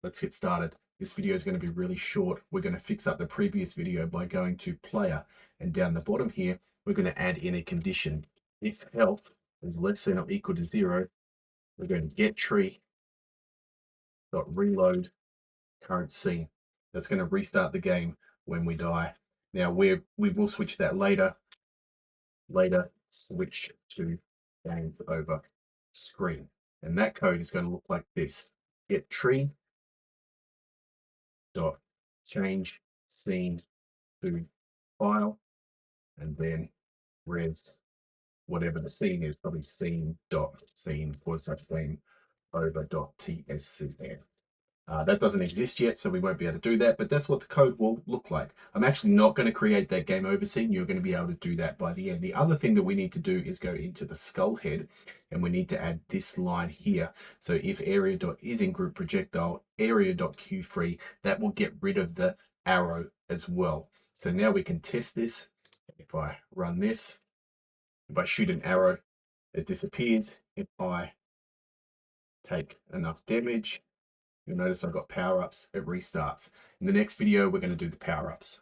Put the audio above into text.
let's get started. This video is going to be really short. We're going to fix up the previous video by going to player, and down the bottom here, we're going to add in a condition. If health is less than or equal to 0, we're going to get tree dot reload current scene. That's going to restart the game when we die. Now we will switch that later. Switch to game over screen. And that code is going to look like this. Get tree dot change scene to file, and then res whatever the scene is, probably scene dot scene was that game over dot tscn. That doesn't exist yet, so we won't be able to do that, but that's what the code will look like. I'm actually not going to create that game over scene. You're going to be able to do that by the end. The other thing that we need to do is go into the skull head, and we need to add this line here. So if area dot is in group projectile, area dot q free, that will get rid of the arrow as well. So now we can test this. If I run this, if I shoot an arrow, it disappears. If I take enough damage, you'll notice I've got power-ups, it restarts. In the next video, we're going to do the power-ups.